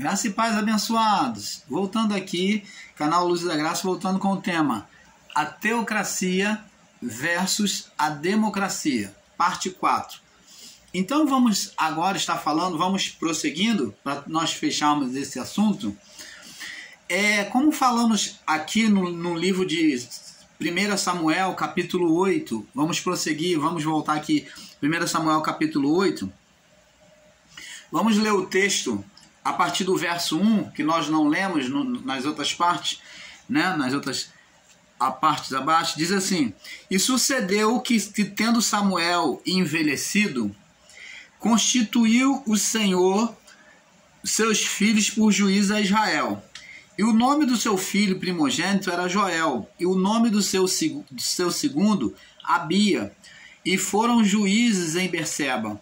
Graça e paz, abençoados. Voltando aqui, canal Luz da Graça, voltando com o tema a teocracia versus a democracia, parte 4. Então vamos agora estar falando, vamos prosseguindo para nós fecharmos esse assunto. Como falamos aqui no livro de 1 Samuel, capítulo 8, vamos prosseguir, vamos voltar aqui, 1 Samuel, capítulo 8. Vamos ler o texto a partir do verso 1, que nós não lemos nas outras partes, né? Nas outras partes abaixo, diz assim: E sucedeu que tendo Samuel envelhecido, constituiu o Senhor seus filhos por juiz a Israel. E o nome do seu filho primogênito era Joel, e o nome do seu segundo, Abia, e foram juízes em Berseba.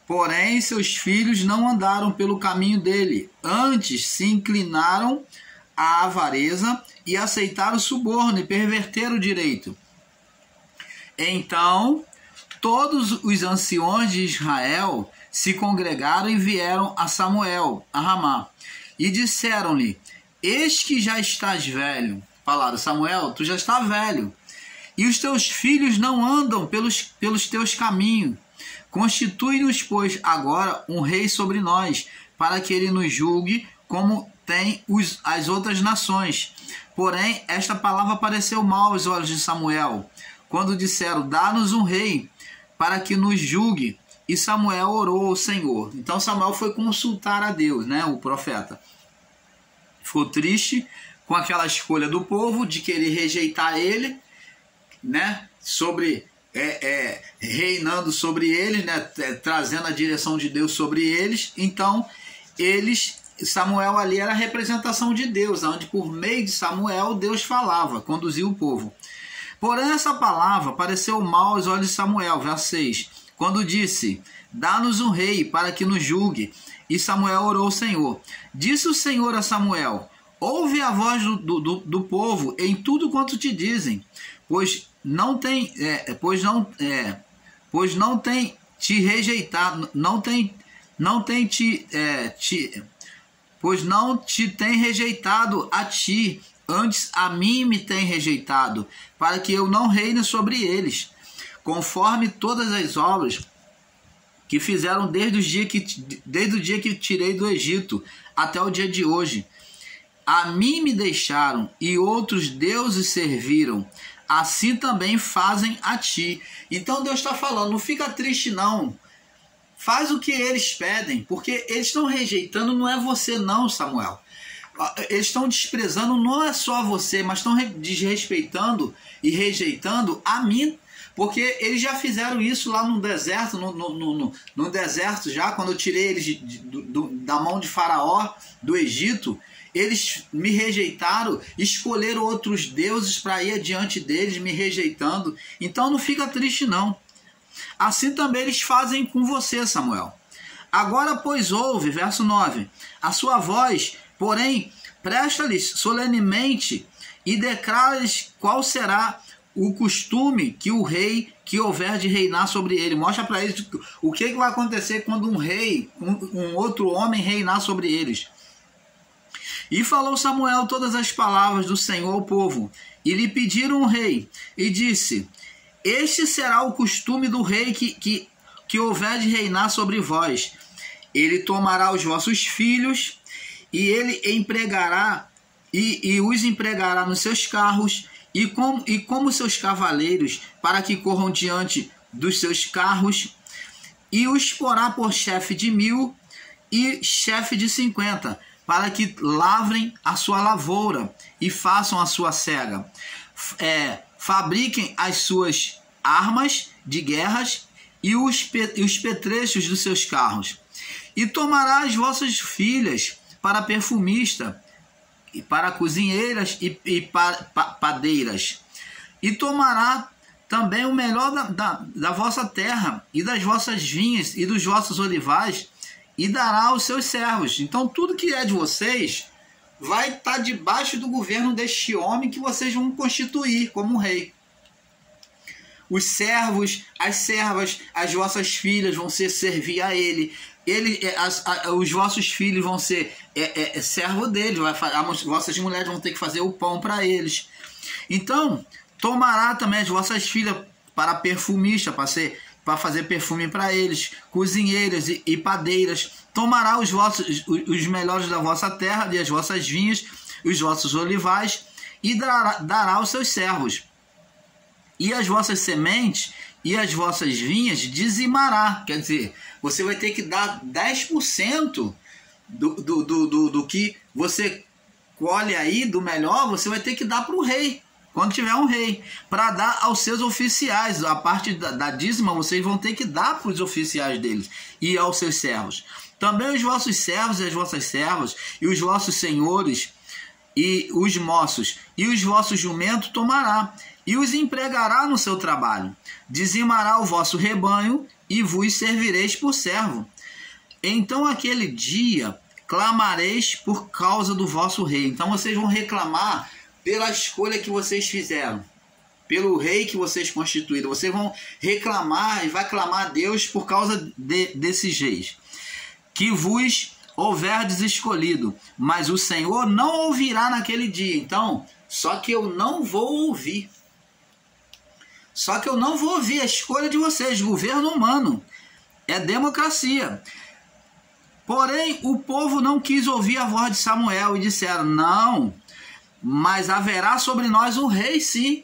Porém, seus filhos não andaram pelo caminho dele, antes se inclinaram à avareza e aceitaram o suborno e perverteram o direito. Então, todos os anciões de Israel se congregaram e vieram a Samuel, a Ramá, e disseram-lhe: Eis que já estás velho. Falaram: Samuel, tu já está velho, e os teus filhos não andam pelos teus caminhos. Constitui-nos, pois, agora um rei sobre nós, para que ele nos julgue como tem as outras nações. Porém, esta palavra pareceu mal aos olhos de Samuel, quando disseram: Dá-nos um rei, para que nos julgue. E Samuel orou ao Senhor. Então Samuel foi consultar a Deus, né, o profeta. Ficou triste com aquela escolha do povo de querer rejeitar ele, né, reinando sobre eles, né, trazendo a direção de Deus sobre eles. Então Samuel ali era a representação de Deus, onde por meio de Samuel Deus falava, conduzia o povo. Porém essa palavra pareceu mal aos olhos de Samuel, verso 6, quando disse: Dá-nos um rei para que nos julgue. E Samuel orou ao Senhor. Disse o Senhor a Samuel: Ouve a voz do povo em tudo quanto te dizem, pois não tem te rejeitado, pois não te tem rejeitado a ti, antes a mim me tem rejeitado, para que eu não reine sobre eles, conforme todas as obras que fizeram desde o dia que tirei do Egito até o dia de hoje. A mim me deixaram e outros deuses serviram, assim também fazem a ti. Então Deus está falando: não fica triste não, faz o que eles pedem, porque eles estão rejeitando, não é você não, Samuel. Eles estão desprezando, não é só você, mas estão desrespeitando e rejeitando a mim, porque eles já fizeram isso lá no deserto, no deserto já, quando eu tirei eles da mão de Faraó, do Egito. Eles me rejeitaram, escolheram outros deuses para ir adiante deles, me rejeitando. Então não fica triste não. Assim também eles fazem com você, Samuel. Agora, pois, ouve, verso 9, a sua voz, porém, presta-lhes solenemente e declara-lhes qual será o costume que o rei que houver de reinar sobre ele. Mostra para eles o que vai acontecer quando um rei, um outro homem reinar sobre eles. E falou Samuel todas as palavras do Senhor ao povo, e lhe pediram um rei, e disse: Este será o costume do rei que houver de reinar sobre vós. Ele tomará os vossos filhos, e ele empregará, e os empregará nos seus carros, e como seus cavaleiros, para que corram diante dos seus carros, e os porá por chefe de 1000 e chefe de 50, para que lavrem a sua lavoura e façam a sua cega, fabriquem as suas armas de guerras e os petrechos dos seus carros. E tomará as vossas filhas para perfumista, e para cozinheiras e padeiras. E tomará também o melhor da vossa terra e das vossas vinhas e dos vossos olivais, e dará aos seus servos. Então tudo que é de vocês vai estar debaixo do governo deste homem que vocês vão constituir como rei. Os servos, as servas, as vossas filhas vão servir a ele. os vossos filhos vão ser servo deles, as vossas mulheres vão ter que fazer o pão para eles. Então, tomará também as vossas filhas para perfumista, para fazer perfume para eles, cozinheiras e padeiras. Tomará os melhores da vossa terra e as vossas vinhas, os vossos olivais, e dará aos seus servos. E as vossas sementes e as vossas vinhas dizimará. Quer dizer, você vai ter que dar 10% do que você colhe aí, do melhor, você vai ter que dar para o rei, quando tiver um rei, para dar aos seus oficiais. A parte da dízima vocês vão ter que dar para os oficiais deles e aos seus servos. Também os vossos servos e as vossas servas, e os vossos senhores e os moços, e os vossos jumentos tomará, e os empregará no seu trabalho. Dizimará o vosso rebanho, e vos servireis por servo. Então aquele dia clamareis por causa do vosso rei. Então vocês vão reclamar pela escolha que vocês fizeram, pelo rei que vocês constituíram. Vocês vão reclamar e vai clamar a Deus por causa desses reis que vos houverdes escolhido, mas o Senhor não ouvirá naquele dia. Então, só que eu não vou ouvir. Só que eu não vou ouvir a escolha de vocês. Governo humano é democracia. Porém, o povo não quis ouvir a voz de Samuel e disseram: não, mas haverá sobre nós um rei, sim,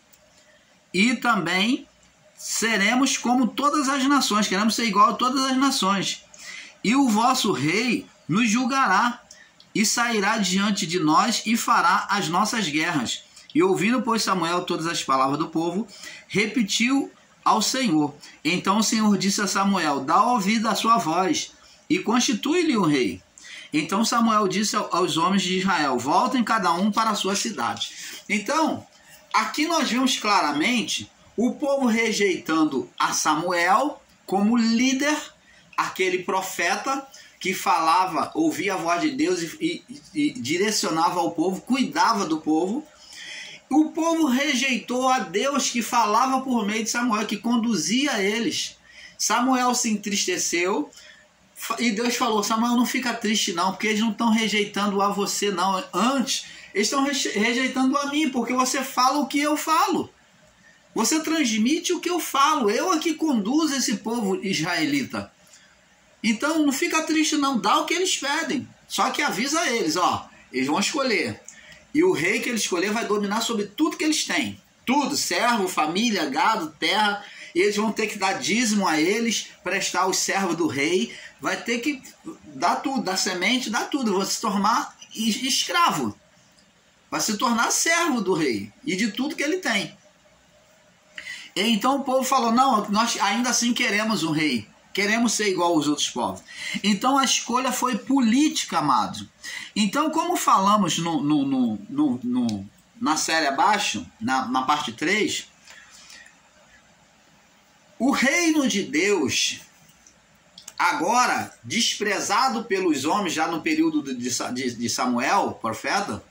e também seremos como todas as nações. Queremos ser igual a todas as nações. E o vosso rei nos julgará e sairá diante de nós e fará as nossas guerras. E ouvindo, pois, Samuel todas as palavras do povo, repetiu ao Senhor. Então o Senhor disse a Samuel: dá ouvido à sua voz e constitui-lhe um rei. Então Samuel disse aos homens de Israel: voltem cada um para a sua cidade. Então, aqui nós vemos claramente o povo rejeitando a Samuel como líder, aquele profeta que falava, ouvia a voz de Deus e direcionava ao povo, cuidava do povo. O povo rejeitou a Deus que falava por meio de Samuel, que conduzia eles. Samuel se entristeceu e Deus falou: Samuel, não fica triste não, porque eles não estão rejeitando a você não. Antes, eles estão rejeitando a mim, porque você fala o que eu falo. Você transmite o que eu falo. Eu é que conduzo esse povo israelita. Então não fica triste não, dá o que eles pedem. Só que avisa eles, ó, eles vão escolher. E o rei que ele escolher vai dominar sobre tudo que eles têm. Tudo, servo, família, gado, terra. E eles vão ter que dar dízimo a eles, prestar os servos do rei. Vai ter que dar tudo, dar semente, dar tudo. Vai se tornar escravo. Vai se tornar servo do rei e de tudo que ele tem. E então o povo falou: não, nós ainda assim queremos um rei. Queremos ser igual aos outros povos. Então a escolha foi política, amados. Então, como falamos na série abaixo, na parte 3, o reino de Deus, agora desprezado pelos homens, já no período de Samuel, profeta,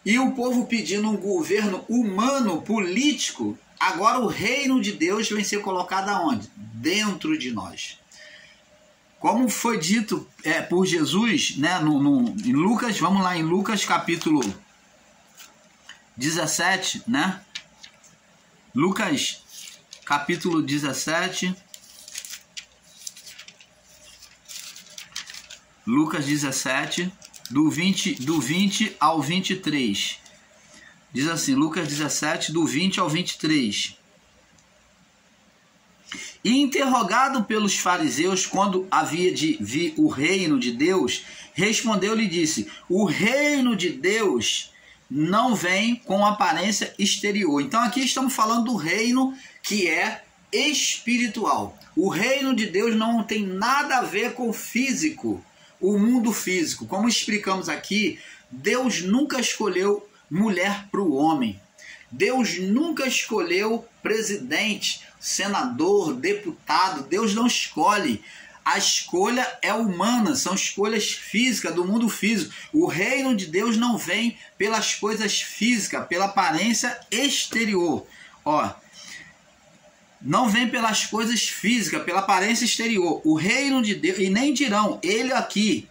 e o povo pedindo um governo humano, político, agora o reino de Deus vem ser colocado aonde? Dentro de nós. Como foi dito por Jesus, né, em Lucas, vamos lá em Lucas capítulo 17, né? Lucas capítulo 17. Lucas 17, do 20 ao 23. Diz assim, Lucas 17, do 20 ao 23. E interrogado pelos fariseus quando havia de vir o reino de Deus, respondeu-lhe e disse: o reino de Deus não vem com aparência exterior. Então aqui estamos falando do reino que é espiritual. O reino de Deus não tem nada a ver com o físico, o mundo físico. Como explicamos aqui, Deus nunca escolheu mulher para o homem. Deus nunca escolheu presidente, senador, deputado. Deus não escolhe. A escolha é humana, são escolhas físicas, do mundo físico. O reino de Deus não vem pelas coisas físicas, pela aparência exterior. Ó, não vem pelas coisas físicas, pela aparência exterior. O reino de Deus, e nem dirão, ele aqui,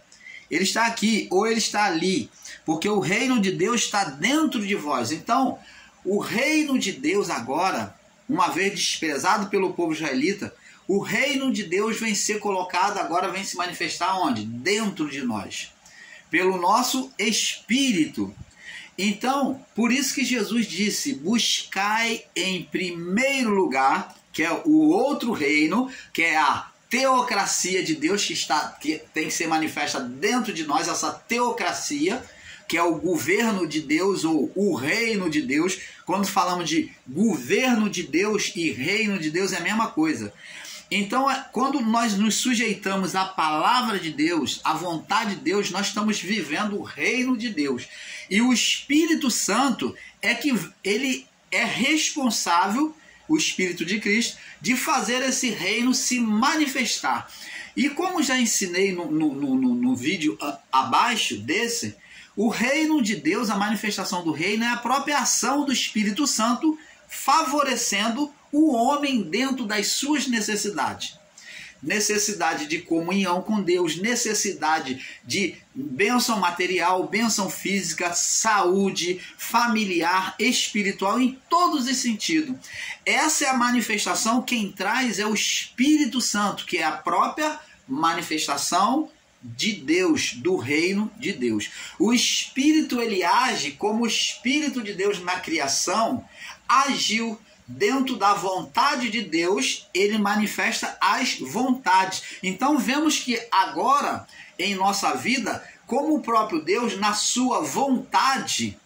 ele está aqui, ou ele está ali, porque o reino de Deus está dentro de vós. Então, o reino de Deus agora, uma vez desprezado pelo povo israelita, o reino de Deus vem ser colocado, agora vem se manifestar onde? Dentro de nós, pelo nosso espírito. Então, por isso que Jesus disse, buscai em primeiro lugar, que é o outro reino, que é a teocracia de Deus que tem que ser manifesta dentro de nós, essa teocracia, que é o governo de Deus ou o reino de Deus. Quando falamos de governo de Deus e reino de Deus é a mesma coisa. Então, quando nós nos sujeitamos à palavra de Deus, à vontade de Deus, nós estamos vivendo o reino de Deus. E o Espírito Santo ele é responsável, o Espírito de Cristo, de fazer esse reino se manifestar. E como já ensinei no vídeo abaixo desse, o reino de Deus, a manifestação do reino, é a própria ação do Espírito Santo favorecendo o homem dentro das suas necessidades. Necessidade de comunhão com Deus, necessidade de bênção material, bênção física, saúde, familiar, espiritual, em todos os sentidos. Essa é a manifestação, quem traz é o Espírito Santo, que é a própria manifestação de Deus, do reino de Deus. O Espírito, ele age como o Espírito de Deus na criação agiu. Dentro da vontade de Deus, ele manifesta as vontades. Então vemos que agora, em nossa vida, como o próprio Deus, na sua vontade,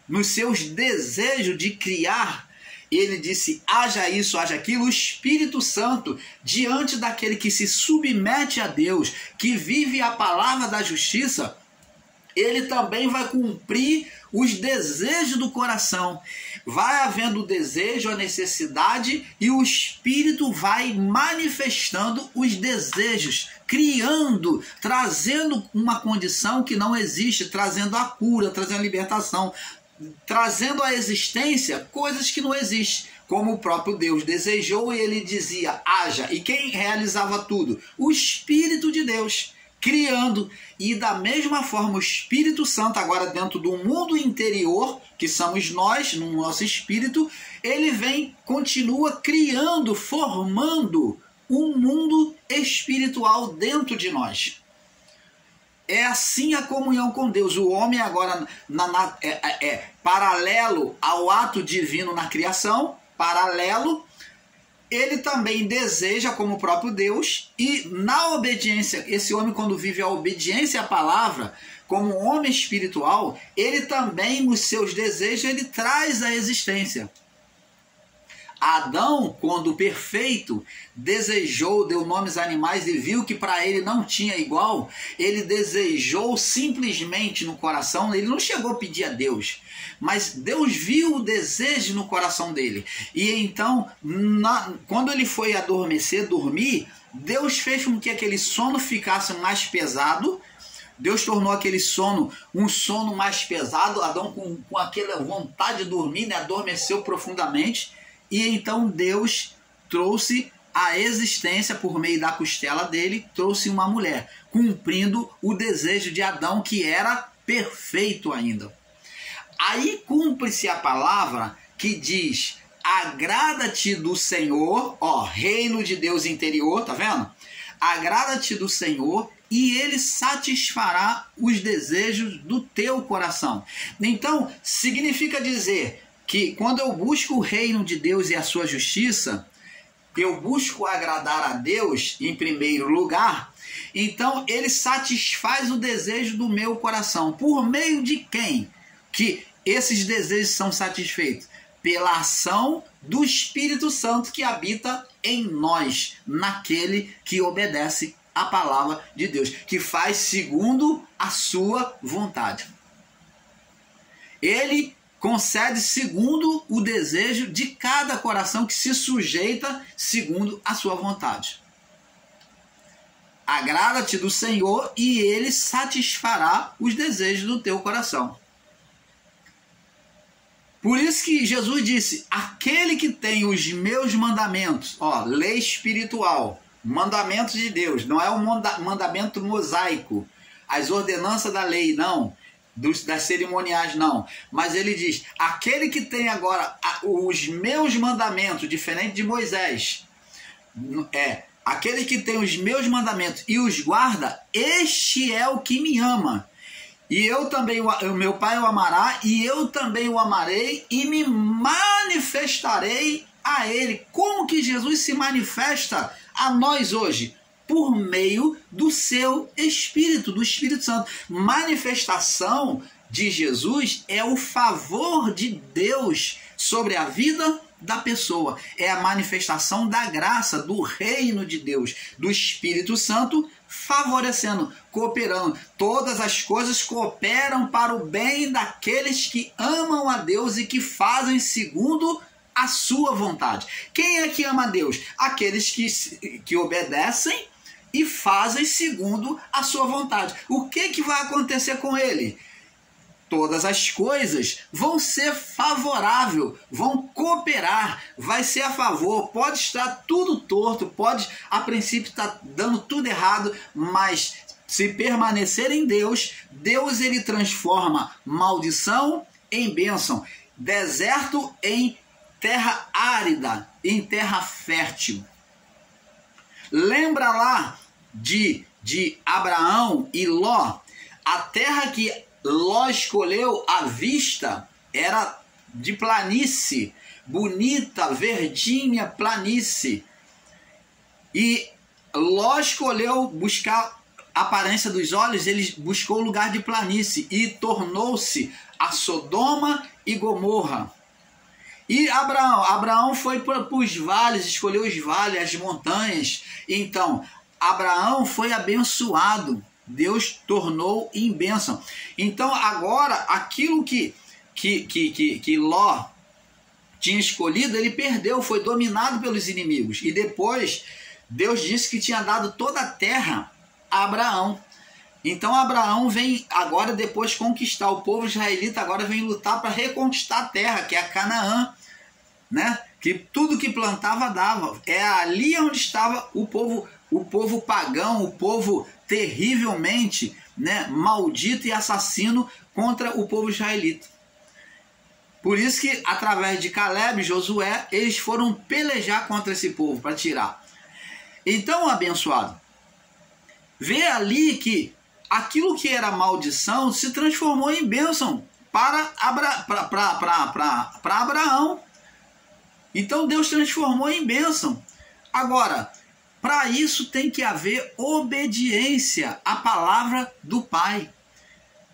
nos seus desejos de criar, ele disse, haja isso, haja aquilo. O Espírito Santo, diante daquele que se submete a Deus, que vive a palavra da justiça, ele também vai cumprir os desejos do coração. Vai havendo o desejo, a necessidade, e o Espírito vai manifestando os desejos, criando, trazendo uma condição que não existe, trazendo a cura, trazendo a libertação, trazendo à existência coisas que não existem. Como o próprio Deus desejou e ele dizia, haja. E quem realizava tudo? O Espírito de Deus, criando. E da mesma forma o Espírito Santo, agora dentro do mundo interior, que somos nós, no nosso espírito, ele vem, continua criando, formando um mundo espiritual dentro de nós. É assim a comunhão com Deus. O homem agora paralelo ao ato divino na criação, paralelo, ele também deseja como o próprio Deus, e na obediência, esse homem quando vive a obediência à palavra, como um homem espiritual, ele também, nos seus desejos, ele traz a existência. Adão, quando perfeito, desejou, deu nomes a animais e viu que para ele não tinha igual, ele desejou simplesmente no coração, ele não chegou a pedir a Deus, mas Deus viu o desejo no coração dele. E então, quando ele foi adormecer, dormir, Deus fez com que aquele sono ficasse mais pesado. Deus tornou aquele sono um sono mais pesado. Adão, com aquela vontade de dormir, né, adormeceu profundamente. E então Deus trouxe a existência por meio da costela dele, trouxe uma mulher, cumprindo o desejo de Adão, que era perfeito ainda. Aí cumpre-se a palavra que diz, agrada-te do Senhor, ó, reino de Deus interior, tá vendo? Agrada-te do Senhor e ele satisfará os desejos do teu coração. Então, significa dizer que quando eu busco o reino de Deus e a sua justiça, eu busco agradar a Deus em primeiro lugar, então ele satisfaz o desejo do meu coração. Por meio de quem que esses desejos são satisfeitos? Pela ação do Espírito Santo que habita em nós, naquele que obedece a palavra de Deus, que faz segundo a sua vontade. Ele concede segundo o desejo de cada coração que se sujeita segundo a sua vontade. Agrada-te do Senhor e ele satisfará os desejos do teu coração. Por isso que Jesus disse, aquele que tem os meus mandamentos, ó, lei espiritual, mandamentos de Deus, não é um mandamento mosaico, as ordenanças da lei, não, das cerimoniais, não. Mas ele diz, aquele que tem agora os meus mandamentos, diferente de Moisés, aquele que tem os meus mandamentos e os guarda, este é o que me ama. E eu também, o meu Pai o amará, e eu também o amarei, e me manifestarei a ele. Como que Jesus se manifesta a nós hoje? Por meio do seu Espírito, do Espírito Santo. Manifestação de Jesus é o favor de Deus sobre a vida da pessoa. É a manifestação da graça, do reino de Deus, do Espírito Santo, favorecendo, cooperando. Todas as coisas cooperam para o bem daqueles que amam a Deus e que fazem segundo a sua vontade. Quem é que ama a Deus? Aqueles que obedecem e fazem segundo a sua vontade. O que vai acontecer com ele? Todas as coisas vão ser favoráveis, vão cooperar, vai ser a favor. Pode estar tudo torto, pode a princípio estar dando tudo errado, mas se permanecer em Deus, Deus ele transforma maldição em bênção, deserto em terra árida, em terra fértil. Lembra lá de Abraão e Ló? A terra que Ló escolheu à vista era de planície, bonita, verdinha planície. E Ló escolheu buscar a aparência dos olhos, ele buscou lugar de planície e tornou-se a Sodoma e Gomorra. E Abraão foi para os vales, escolheu os vales, as montanhas. Então, Abraão foi abençoado. Deus tornou em bênção. Então, agora, aquilo que Ló tinha escolhido, ele perdeu, foi dominado pelos inimigos. E depois, Deus disse que tinha dado toda a terra a Abraão. Então, Abraão vem agora, depois conquistar o povo israelita, agora vem lutar para reconquistar a terra, que é a Canaã, né? Que tudo que plantava dava. É ali onde estava o povo pagão, o povo terrivelmente, né, maldito e assassino contra o povo israelita. Por isso que, através de Caleb e Josué, eles foram pelejar contra esse povo para tirar. Então, abençoado, vê ali que aquilo que era maldição se transformou em bênção para Abraão. Então Deus transformou em bênção. Agora, para isso tem que haver obediência à palavra do Pai.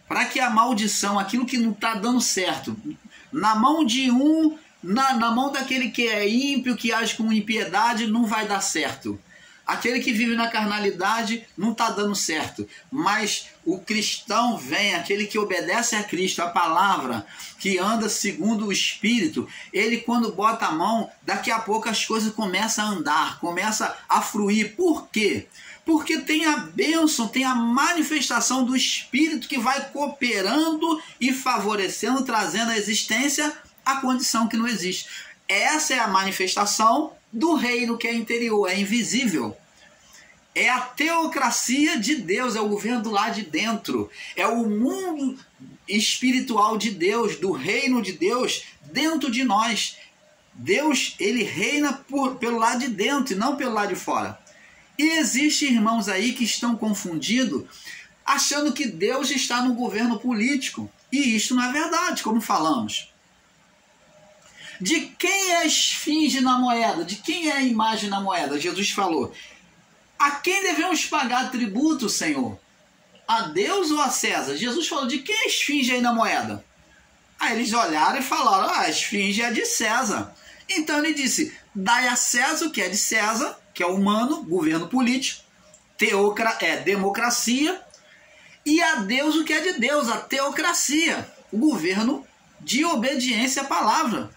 Para que a maldição, aquilo que não está dando certo, na mão de um, na mão daquele que é ímpio, que age com impiedade, não vai dar certo. Aquele que vive na carnalidade não está dando certo, mas o cristão vem, aquele que obedece a Cristo, a palavra, que anda segundo o Espírito, ele quando bota a mão, daqui a pouco as coisas começam a andar, começam a fluir. Por quê? Porque tem a bênção, tem a manifestação do Espírito que vai cooperando e favorecendo, trazendo à existência a condição que não existe. Essa é a manifestação do reino que é interior, é invisível. É a teocracia de Deus, é o governo do lado de dentro. É o mundo espiritual de Deus, do reino de Deus dentro de nós. Deus, ele reina pelo lado de dentro e não pelo lado de fora. E existem irmãos aí que estão confundidos, achando que Deus está no governo político. E isso não é verdade, como falamos. De quem é a esfinge na moeda? De quem é a imagem na moeda? Jesus falou: a quem devemos pagar tributo, Senhor? A Deus ou a César? Jesus falou: de quem é a esfinge aí na moeda? Aí eles olharam e falaram: a esfinge é de César. Então ele disse: dai a César o que é de César, que é humano, governo político, democracia, e a Deus o que é de Deus, a teocracia, o governo de obediência à palavra.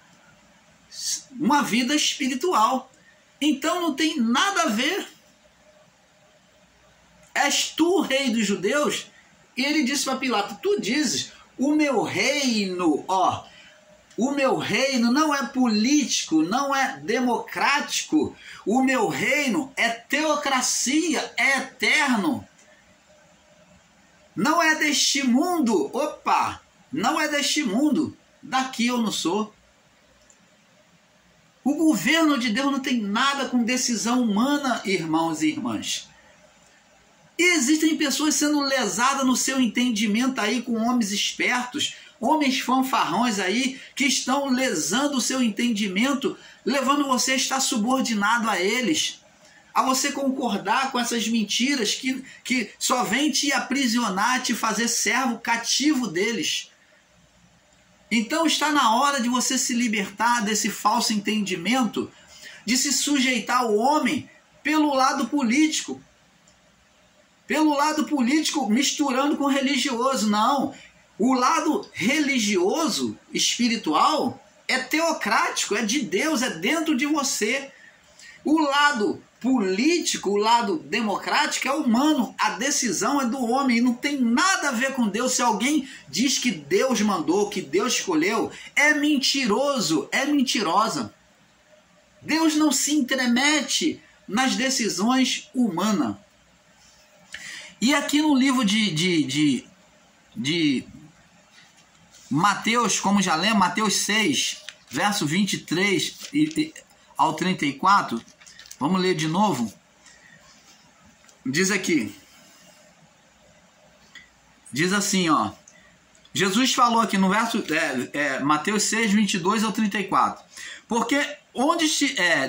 Uma vida espiritual. Então não tem nada a ver. És tu o rei dos judeus? E ele disse para Pilatos: tu dizes, o meu reino, ó, O meu reino não é político, não é democrático. O meu reino é teocracia, é eterno. Não é deste mundo. Opa! Não é deste mundo. Daqui eu não sou. O governo de Deus não tem nada com decisão humana, irmãos e irmãs. E existem pessoas sendo lesadas no seu entendimento aí com homens espertos, homens fanfarrões aí, que estão lesando o seu entendimento, levando você a estar subordinado a eles, a você concordar com essas mentiras que só vêm te aprisionar, te fazer servo cativo deles. Então está na hora de você se libertar desse falso entendimento, de se sujeitar ao homem pelo lado político. Pelo lado político misturando com o religioso. Não. O lado religioso, espiritual, é teocrático, é de Deus, é dentro de você. O lado político, o lado democrático é humano. A decisão é do homem e não tem nada a ver com Deus. Se alguém diz que Deus mandou, que Deus escolheu, é mentiroso, é mentirosa. Deus não se intromete nas decisões humanas. E aqui no livro de Mateus, como já lembro, Mateus 6, verso 23 ao 34, vamos ler de novo. Diz aqui, diz assim, ó, Jesus falou aqui no verso, Mateus 6, 22 ao 34, porque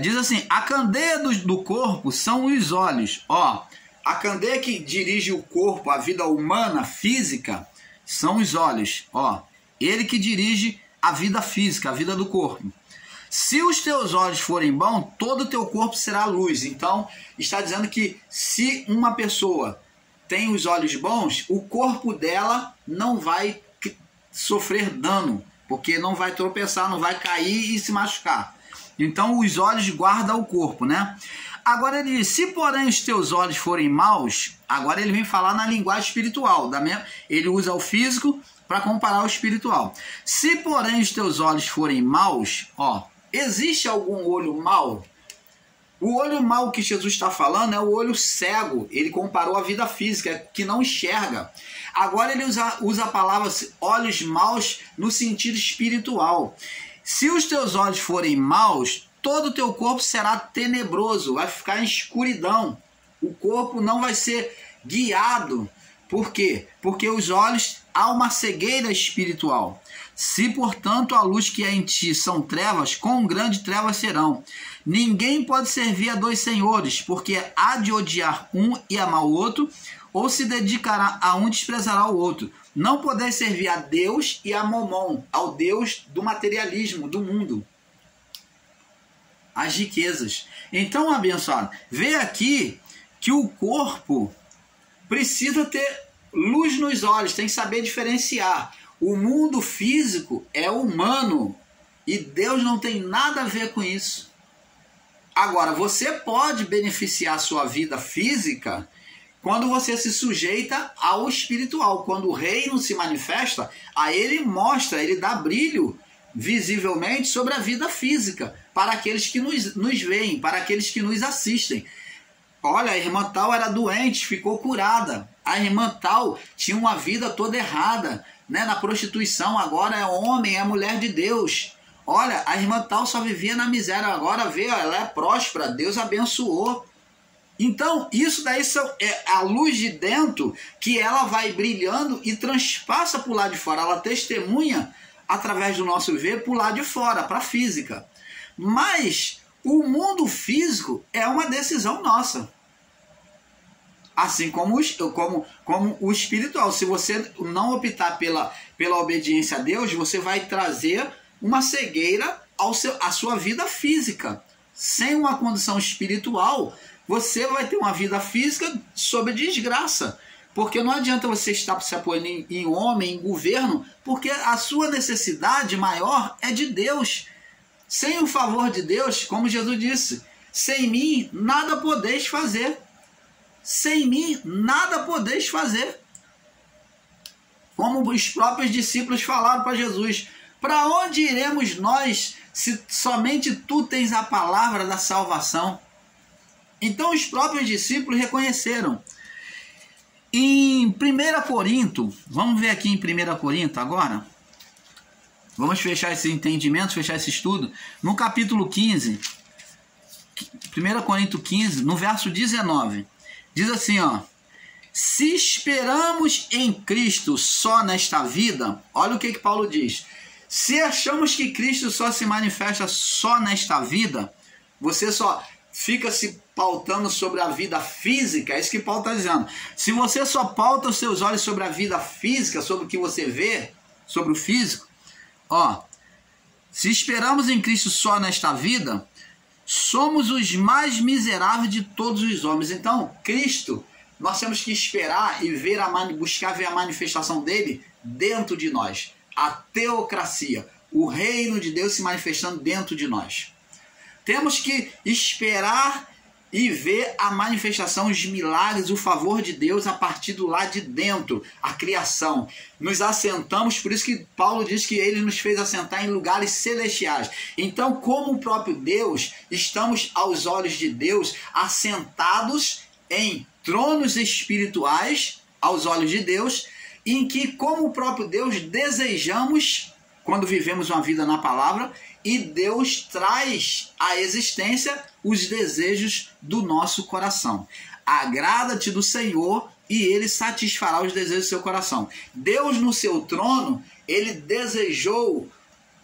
diz assim, a candeia do corpo são os olhos, ó, a candeia que dirige o corpo, a vida humana, física, são os olhos, ó, ele que dirige a vida física, a vida do corpo. Se os teus olhos forem bons, todo o teu corpo será luz. Então, está dizendo que se uma pessoa tem os olhos bons, o corpo dela não vai sofrer dano, porque não vai tropeçar, não vai cair e se machucar. Então, os olhos guardam o corpo, né? Agora ele diz, se porém os teus olhos forem maus, agora ele vem falar na linguagem espiritual, ele usa o físico para comparar o espiritual. Se porém os teus olhos forem maus, ó, existe algum olho mau? O olho mau que Jesus está falando é o olho cego. Ele comparou a vida física, que não enxerga. Agora ele usa a palavra olhos maus no sentido espiritual. Se os teus olhos forem maus, todo o teu corpo será tenebroso, vai ficar em escuridão. O corpo não vai ser guiado. Por quê? Porque os olhos há uma cegueira espiritual. Se, portanto, a luz que é em ti são trevas, quão grande trevas serão. Ninguém pode servir a dois senhores, porque há de odiar um e amar o outro, ou se dedicará a um e desprezará o outro. Não podeis servir a Deus e a Momon, ao Deus do materialismo, do mundo. As riquezas. Então, abençoado, vê aqui que o corpo precisa ter luz nos olhos, tem que saber diferenciar. O mundo físico é humano e Deus não tem nada a ver com isso. Agora, você pode beneficiar a sua vida física quando você se sujeita ao espiritual. Quando o reino se manifesta, aí ele mostra, ele dá brilho visivelmente sobre a vida física para aqueles que nos veem, para aqueles que nos assistem. Olha, a irmã tal era doente, ficou curada. A irmã tal tinha uma vida toda errada, né, na prostituição, agora é homem, é mulher de Deus. Olha, a irmã tal só vivia na miséria, agora vê, ela é próspera, Deus abençoou. Então, isso daí é a luz de dentro que ela vai brilhando e transpassa para o lado de fora. Ela testemunha através do nosso ver para o lado de fora, para a física. Mas o mundo físico é uma decisão nossa. Assim como o espiritual. Se você não optar pela obediência a Deus, você vai trazer uma cegueira à sua vida física. Sem uma condição espiritual, você vai ter uma vida física sob desgraça. Porque não adianta você estar se apoiando em homem, em governo, porque a sua necessidade maior é de Deus. Sem o favor de Deus, como Jesus disse, sem mim nada podeis fazer. Sem mim nada podeis fazer. Como os próprios discípulos falaram para Jesus, Para onde iremos nós se somente tu tens a palavra da salvação? Então os próprios discípulos reconheceram. Em 1 Corinto, vamos ver aqui em 1 Corinto agora. Vamos fechar esse entendimento, fechar esse estudo. No capítulo 15, 1 Corinto 15, no verso 19, diz assim, ó: se esperamos em Cristo só nesta vida, olha o que Paulo diz. Se achamos que Cristo só se manifesta só nesta vida, você só fica se pautando sobre a vida física, é isso que Paulo está dizendo. Se você só pauta os seus olhos sobre a vida física, sobre o que você vê, sobre o físico, ó, se esperamos em Cristo só nesta vida, somos os mais miseráveis de todos os homens. Então, Cristo, nós temos que esperar e ver buscar ver a manifestação dele dentro de nós. A teocracia, o reino de Deus se manifestando dentro de nós. Temos que esperar e ver a manifestação, os milagres, o favor de Deus a partir do lado de dentro, a criação. Nos assentamos, por isso que Paulo diz que ele nos fez assentar em lugares celestiais. Então, como o próprio Deus, estamos aos olhos de Deus assentados em tronos espirituais, aos olhos de Deus, em que, como o próprio Deus, desejamos, quando vivemos uma vida na palavra, e Deus traz à existência os desejos do nosso coração. Agrada-te do Senhor e Ele satisfará os desejos do seu coração. Deus, no seu trono, Ele desejou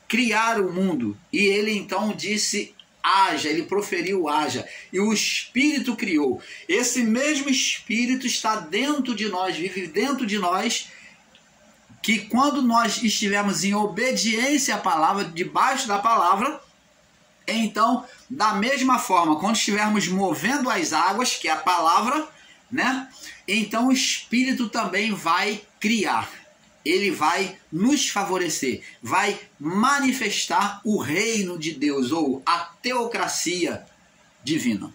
criar o mundo. E Ele então disse, haja, Ele proferiu haja. E o Espírito criou. Esse mesmo Espírito está dentro de nós, vive dentro de nós, que quando nós estivermos em obediência à palavra, debaixo da palavra, então, da mesma forma, quando estivermos movendo as águas, que é a palavra, né? Então o Espírito também vai criar. Ele vai nos favorecer, vai manifestar o reino de Deus, ou a teocracia divina.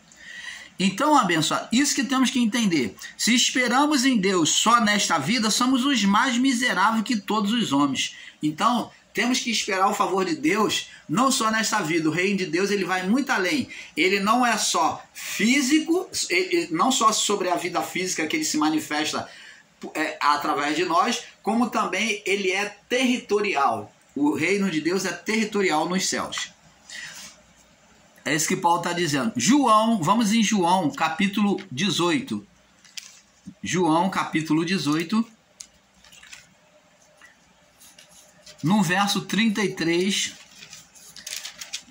Então, abençoado, isso que temos que entender. Se esperamos em Deus só nesta vida, somos os mais miseráveis que todos os homens. Então, temos que esperar o favor de Deus, não só nesta vida. O reino de Deus, ele vai muito além. Ele não é só físico, não só sobre a vida física que ele se manifesta através de nós, como também ele é territorial. O reino de Deus é territorial nos céus. É isso que Paulo está dizendo. João, vamos em João, capítulo 18. João, capítulo 18. No verso 33.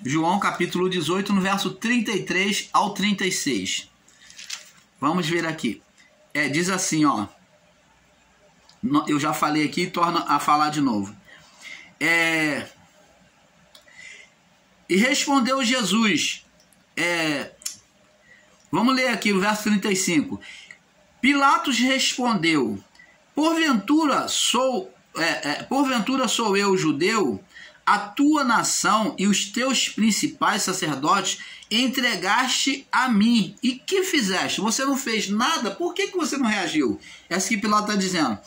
João, capítulo 18, no verso 33 ao 36. Vamos ver aqui. Diz assim, ó. Eu já falei aqui e torno a falar de novo. E respondeu Jesus, vamos ler aqui o verso 35. Pilatos respondeu, porventura sou eu judeu? A tua nação e os teus principais sacerdotes entregaste a mim. E que fizeste? Você não fez nada? Por que você não reagiu? É assim que Pilatos está dizendo.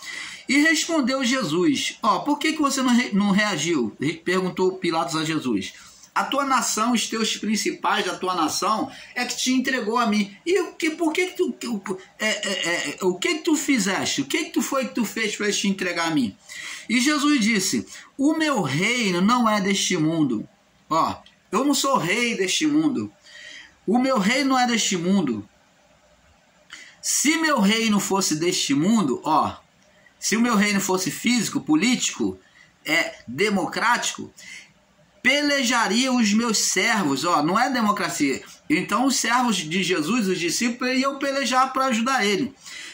E respondeu Jesus, por que você não reagiu? Perguntou Pilatos a Jesus. A tua nação, os teus principais da tua nação é que te entregou a mim. E o que tu fizeste? O que tu fez para te entregar a mim? E Jesus disse, o meu reino não é deste mundo. Eu não sou rei deste mundo. O meu reino não é deste mundo. Se meu reino fosse deste mundo, se o meu reino fosse físico, político, democrático, pelejaria os meus servos, não é democracia. Então os servos de Jesus, os discípulos, iam pelejar para ajudar ele.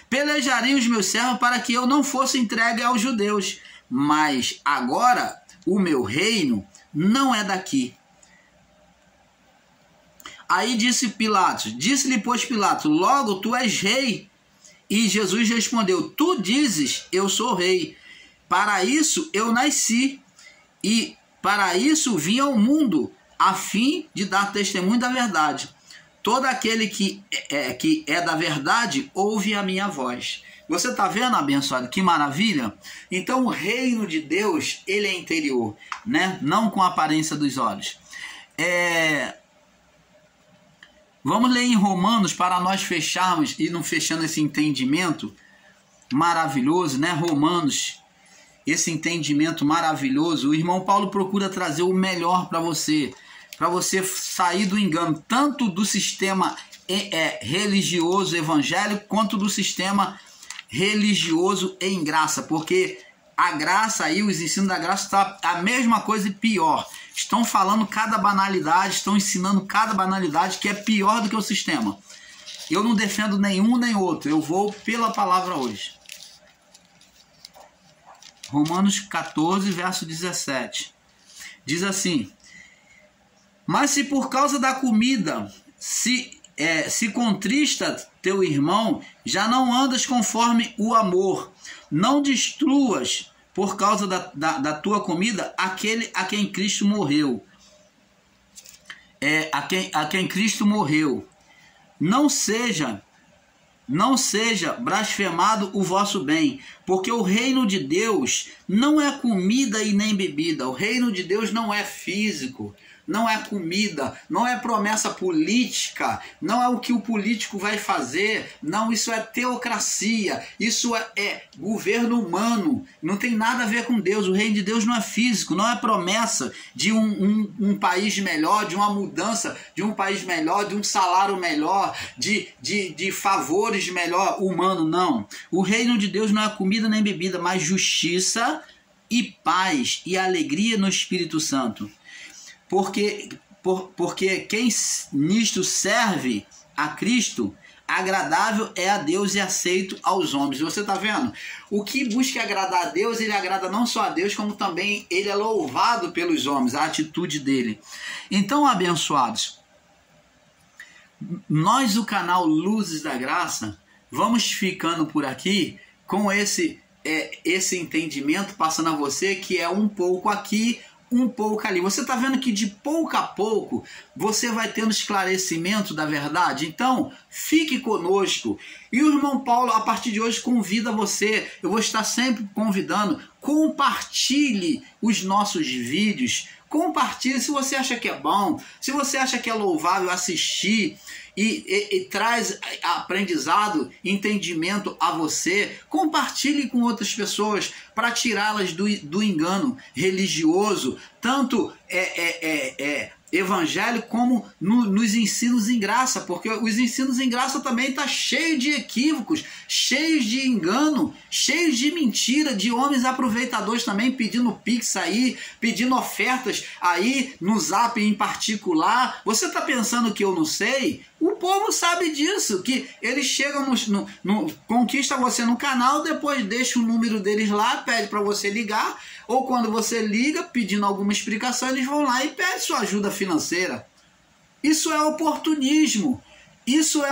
Pelejaria os meus servos para que eu não fosse entregue aos judeus. Mas agora o meu reino não é daqui. Aí disse-lhe, pois, Pilatos, logo tu és rei. E Jesus respondeu, tu dizes, eu sou rei. Para isso eu nasci e para isso vim ao mundo, a fim de dar testemunho da verdade. Todo aquele que é da verdade ouve a minha voz. Você está vendo, abençoado? Que maravilha? Então o reino de Deus, ele é interior, né? Não com a aparência dos olhos. Vamos ler em Romanos para nós fecharmos e não fechando esse entendimento maravilhoso, né? Romanos, esse entendimento maravilhoso. O irmão Paulo procura trazer o melhor para você sair do engano, tanto do sistema religioso evangélico, quanto do sistema religioso em graça, porque a graça aí, os ensinos da graça está a mesma coisa e pior. Estão falando cada banalidade, estão ensinando cada banalidade que é pior do que o sistema. Eu não defendo nenhum nem outro, eu vou pela palavra hoje. Romanos 14, verso 17. Diz assim: mas se por causa da comida se contrista teu irmão, já não andas conforme o amor. Não destruas por causa da tua comida aquele a quem Cristo morreu. A quem Cristo morreu. Não seja blasfemado o vosso bem, porque o reino de Deus não é comida e nem bebida. O reino de Deus não é físico, não é comida, não é promessa política, não é o que o político vai fazer, não, isso é teocracia, isso é governo humano, não tem nada a ver com Deus. O reino de Deus não é físico, não é promessa de um país melhor, de uma mudança de um país melhor, de um salário melhor, de favores melhor humano, não. O reino de Deus não é comida nem bebida, mas justiça e paz e alegria no Espírito Santo. Porque quem nisto serve a Cristo, agradável é a Deus e aceito aos homens. Você está vendo? O que busca agradar a Deus, ele agrada não só a Deus, como também ele é louvado pelos homens, a atitude dele. Então, abençoados, nós, o canal Luzes da Graça, vamos ficando por aqui com esse entendimento, passando a você que é um pouco aqui, um pouco ali. Você está vendo que de pouco a pouco você vai tendo esclarecimento da verdade? Então, fique conosco. E o irmão Paulo, a partir de hoje, convida você. Eu vou estar sempre convidando. Compartilhe os nossos vídeos. Compartilhe se você acha que é bom, se você acha que é louvável assistir e traz aprendizado, entendimento a você. Compartilhe com outras pessoas para tirá-las do engano religioso, tanto evangélico como nos ensinos em graça, porque os ensinos em graça também está cheio de equívocos, cheios de engano, cheios de mentira, de homens aproveitadores também pedindo pix aí, pedindo ofertas aí no Zap em particular. Você está pensando que eu não sei? O povo sabe disso, que eles chegam conquista você no canal, depois deixa o número deles lá, pede para você ligar, ou quando você liga pedindo alguma explicação, eles vão lá e pedem sua ajuda financeira. Isso é oportunismo, isso é